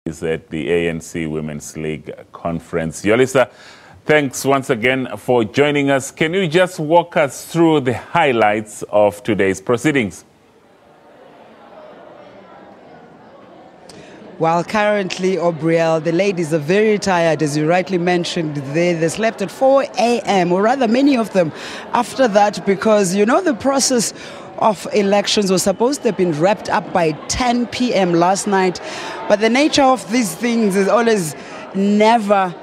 Is at the ANC Women's League conference. Yolisa, thanks once again for joining us. Can you just walk us through the highlights of today's proceedings? Well, currently, ANCWL, the ladies are very tired, as you rightly mentioned. They slept at 4 a.m., or rather many of them after that, because, you know, the process of elections was supposed to have been wrapped up by 10 p.m. last night. But the nature of these things is always never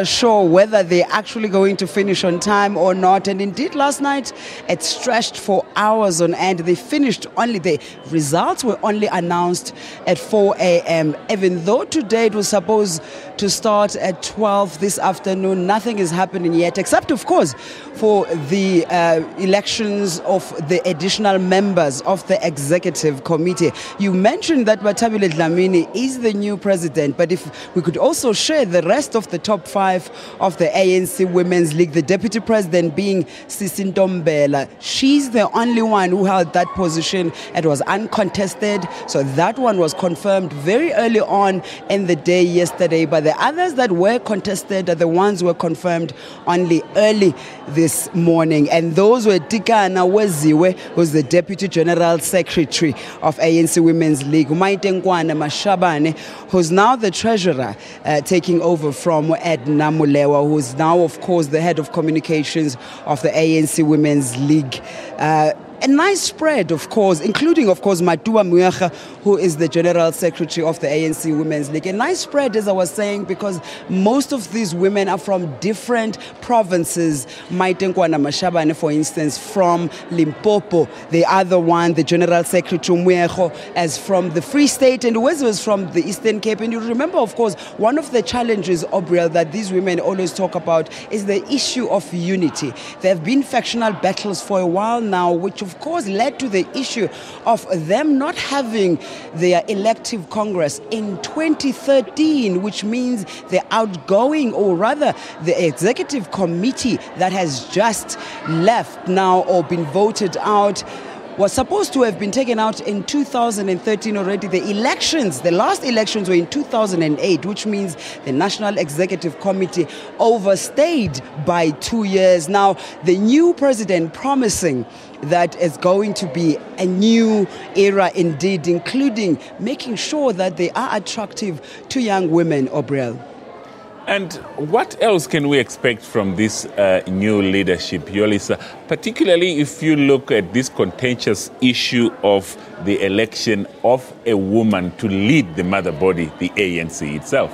sure whether they're actually going to finish on time or not. And indeed, last night, it stretched for hours on end. They finished only, the results were only announced at 4 a.m. Even though today it was supposed to start at 12 this afternoon, nothing is happening yet, except, of course, for the elections of the additional members of the executive committee. You mentioned that Bathabile Dlamini is the new president, but if we could also share the rest of the top five of the ANC Women's League, the deputy president being Yolisa Njamela. She's the only one who held that position. It was uncontested, so that one was confirmed very early on in the day yesterday. But the others that were contested are the ones who were confirmed only early this morning. And those were Tikana Weziwe, who's the deputy general secretary of ANC Women's League, Umaitenkwana Mashabane, who's now the treasurer, taking over from Edna Mulewa, who's now, of course, the head of communications of the ANC Women's League. A nice spread, of course, including, of course, Matua Muyacha, who is the General Secretary of the ANC Women's League. A nice spread, as I was saying, because most of these women are from different provinces. Maitenkwana Mashabane, for instance, from Limpopo. The other one, the General Secretary Muyecho, as from the Free State, and Wes was from the Eastern Cape. And you remember, of course, one of the challenges, ANCWL, that these women always talk about is the issue of unity. There have been factional battles for a while now, which of course led to the issue of them not having their elective Congress in 2013, which means the outgoing, or rather the executive committee that has just left now or been voted out, was supposed to have been taken out in 2013 already. The elections, the last elections were in 2008, which means the National Executive Committee overstayed by 2 years. Now, the new president promising that it's going to be a new era indeed, including making sure that they are attractive to young women, ANCWL. And what else can we expect from this new leadership, Yolisa, particularly if you look at this contentious issue of the election of a woman to lead the mother body, the ANC itself?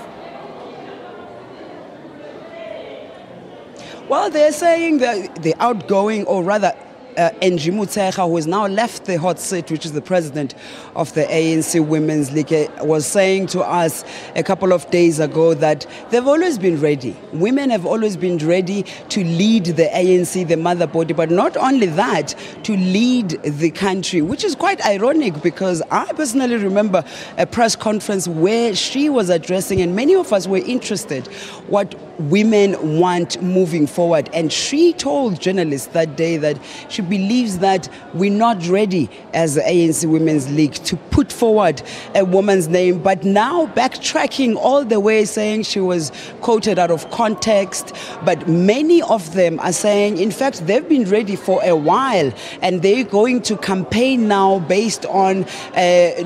Well, they're saying that the outgoing, or rather Njimutecha, who has now left the hot seat, which is the president of the ANC Women's League, was saying to us a couple of days ago that they've always been ready. Women have always been ready to lead the ANC, the mother body, but not only that, to lead the country, which is quite ironic because I personally remember a press conference where she was addressing, and many of us were interested, what women want moving forward. And she told journalists that day that she believes that we're not ready as the ANC Women's League to put forward a woman's name, but now backtracking all the way, saying she was quoted out of context. But many of them are saying, in fact, they've been ready for a while, and they're going to campaign now based on,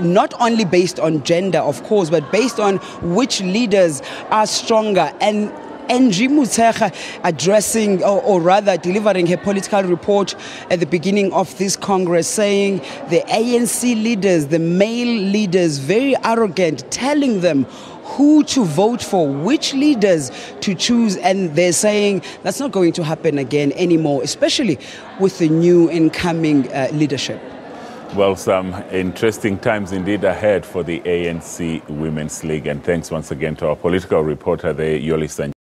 not only based on gender, of course, but based on which leaders are stronger. And Njimutecha addressing, or rather delivering her political report at the beginning of this Congress, saying the ANC leaders, the male leaders, very arrogant, telling them who to vote for, which leaders to choose, and they're saying that's not going to happen again anymore, especially with the new incoming leadership. Well, some interesting times indeed ahead for the ANC Women's League, and thanks once again to our political reporter there, Yolisa Njamela.